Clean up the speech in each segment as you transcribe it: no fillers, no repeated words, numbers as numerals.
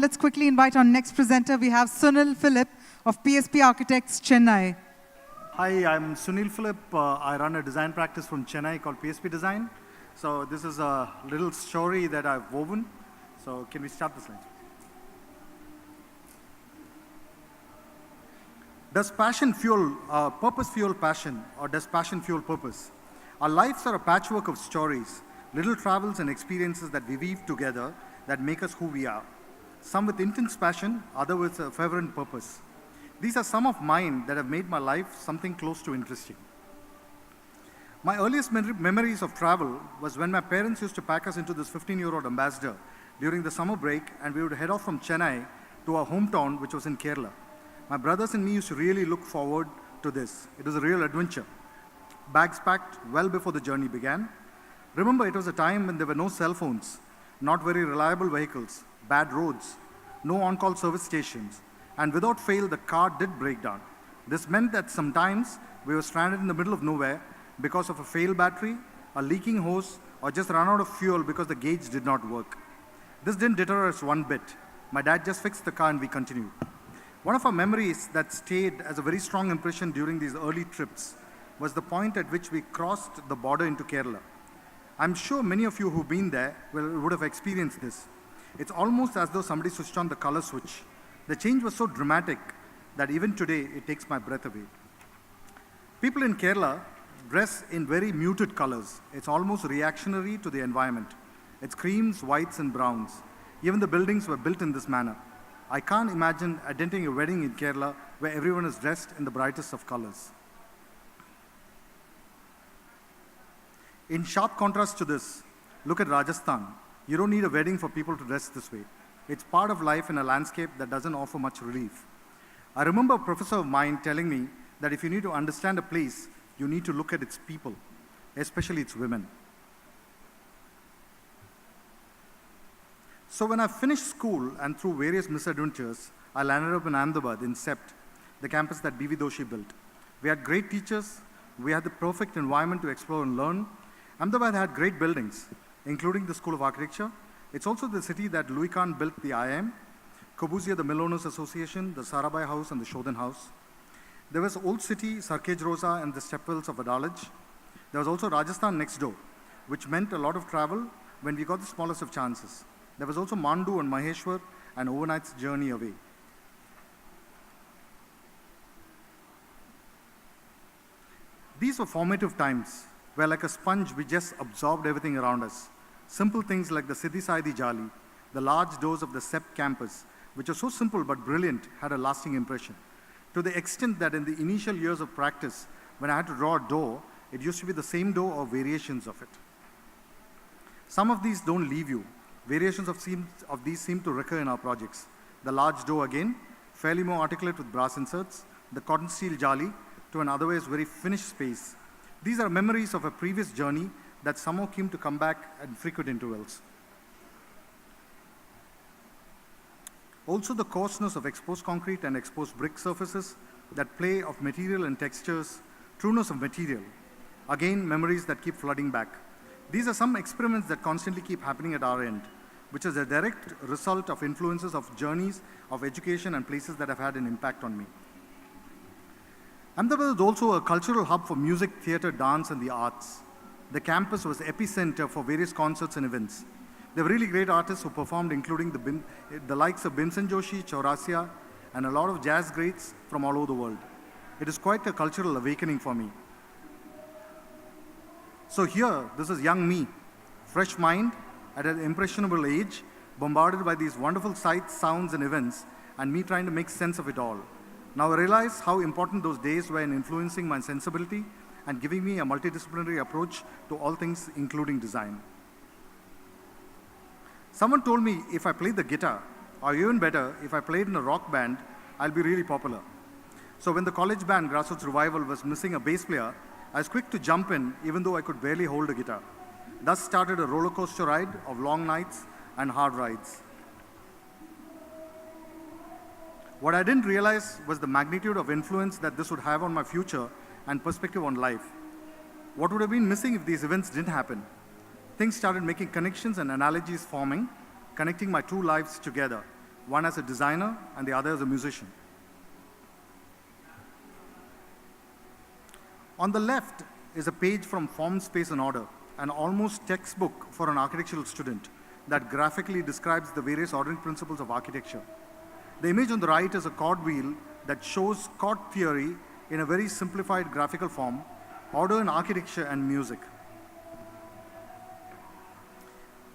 let's quickly invite our next presenter. We have Sunil Philip of PSP Architects, Chennai. Hi, I'm Sunil Philip. I run a design practice from Chennai called PSP Design. So this is a little story that I've woven. So can we start the slide? Does passion fuel, purpose fuel passion, or does passion fuel purpose? Our lives are a patchwork of stories, little travels and experiences that we weave together that make us who we are. Some with intense passion, others with a fervent purpose. These are some of mine that have made my life something close to interesting. My earliest memories of travel was when my parents used to pack us into this 15-year-old ambassador during the summer break, and we would head off from Chennai to our hometown, which was in Kerala. My brothers and me used to really look forward to this. It was a real adventure. Bags packed well before the journey began. Remember, it was a time when there were no cell phones, not very reliable vehicles, bad roads, no on-call service stations, and without fail, the car did break down. This meant that sometimes we were stranded in the middle of nowhere because of a failed battery, a leaking hose, or just ran out of fuel because the gauge did not work. This didn't deter us one bit. My dad just fixed the car and we continued. One of our memories that stayed as a very strong impression during these early trips was the point at which we crossed the border into Kerala. I'm sure many of you who've been there would have experienced this. It's almost as though somebody switched on the color switch. The change was so dramatic that even today it takes my breath away. People in Kerala dress in very muted colors. It's almost reactionary to the environment. It's creams, whites, and browns. Even the buildings were built in this manner. I can't imagine attending a wedding in Kerala where everyone is dressed in the brightest of colors. In sharp contrast to this, look at Rajasthan. You don't need a wedding for people to dress this way. It's part of life in a landscape that doesn't offer much relief. I remember a professor of mine telling me that if you need to understand a place, you need to look at its people, especially its women. So when I finished school and through various misadventures, I landed up in Ahmedabad in SEPT, the campus that B.V. Doshi built. We had great teachers. We had the perfect environment to explore and learn. Ahmedabad had great buildings, including the School of Architecture. It's also the city that Louis Kahn built the IIM, Corbusier, the Mill Owners Association, the Sarabhai House, and the Shodhan House. There was Old City, Sarkej Rosa, and the Stepwells of Adalaj. There was also Rajasthan next door, which meant a lot of travel when we got the smallest of chances. There was also Mandu and Maheshwar, an overnight's journey away. These were formative times, where like a sponge, we just absorbed everything around us. Simple things like the Siddhi Saidi Jali, the large doors of the SEPT campus, which are so simple but brilliant, had a lasting impression. To the extent that in the initial years of practice, when I had to draw a door, it used to be the same door or variations of it. Some of these don't leave you. Variations of these seem to recur in our projects. The large door again, fairly more articulate with brass inserts, the cotton steel jali to an otherwise very finished space. These are memories of a previous journey that somehow came to come back at frequent intervals. Also the coarseness of exposed concrete and exposed brick surfaces, that play of material and textures, trueness of material. Again, memories that keep flooding back. These are some experiments that constantly keep happening at our end, which is a direct result of influences of journeys of education and places that have had an impact on me. Ahmedabad is also a cultural hub for music, theatre, dance, and the arts. The campus was epicenter for various concerts and events. There were really great artists who performed, including the likes of Bimsen Joshi, Chaurasia, and a lot of jazz greats from all over the world. It is quite a cultural awakening for me. So here, this is young me, fresh mind, at an impressionable age, bombarded by these wonderful sights, sounds, and events, and me trying to make sense of it all. Now I realize how important those days were in influencing my sensibility and giving me a multidisciplinary approach to all things, including design. Someone told me if I played the guitar, or even better, if I played in a rock band, I'll be really popular. So when the college band, Grassroots Revival, was missing a bass player, I was quick to jump in, even though I could barely hold a guitar. Thus started a roller coaster ride of long nights and hard rides. What I didn't realize was the magnitude of influence that this would have on my future and perspective on life. What would have been missing if these events didn't happen? Things started making connections and analogies forming, connecting my two lives together. one as a designer and the other as a musician. On the left is a page from Form, Space and Order, an almost textbook for an architectural student that graphically describes the various ordering principles of architecture. The image on the right is a chord wheel that shows chord theory in a very simplified graphical form, order in architecture and music.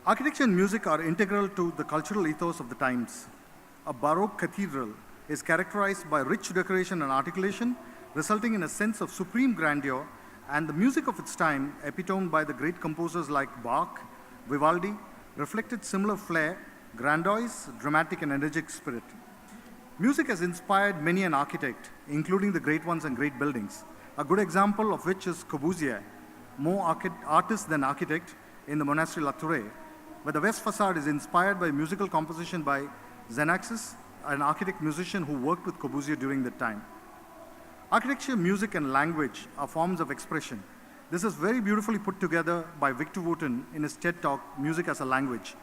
Architecture and music are integral to the cultural ethos of the times. A Baroque cathedral is characterized by rich decoration and articulation, resulting in a sense of supreme grandeur, and the music of its time, epitomed by the great composers like Bach, Vivaldi, reflected similar flair, grandiose, dramatic and energetic spirit. Music has inspired many an architect, including the great ones and great buildings. A good example of which is Corbusier, more artist than architect, in the monastery La Tourette, where the west facade is inspired by musical composition by Xenaxis, an architect-musician who worked with Corbusier during that time. Architecture, music, and language are forms of expression. This is very beautifully put together by Victor Wooten in his TED Talk, Music as a Language,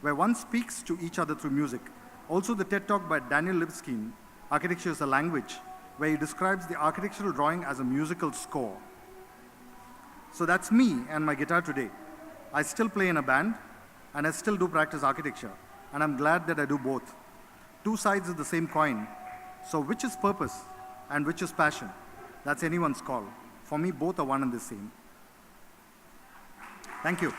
where one speaks to each other through music. Also the TED Talk by Daniel Libeskind, Architecture as a Language, where he describes the architectural drawing as a musical score. So that's me and my guitar today. I still play in a band, and I still do practice architecture, and I'm glad that I do both. Two sides of the same coin. So which is purpose and which is passion? That's anyone's call. For me, both are one and the same. Thank you.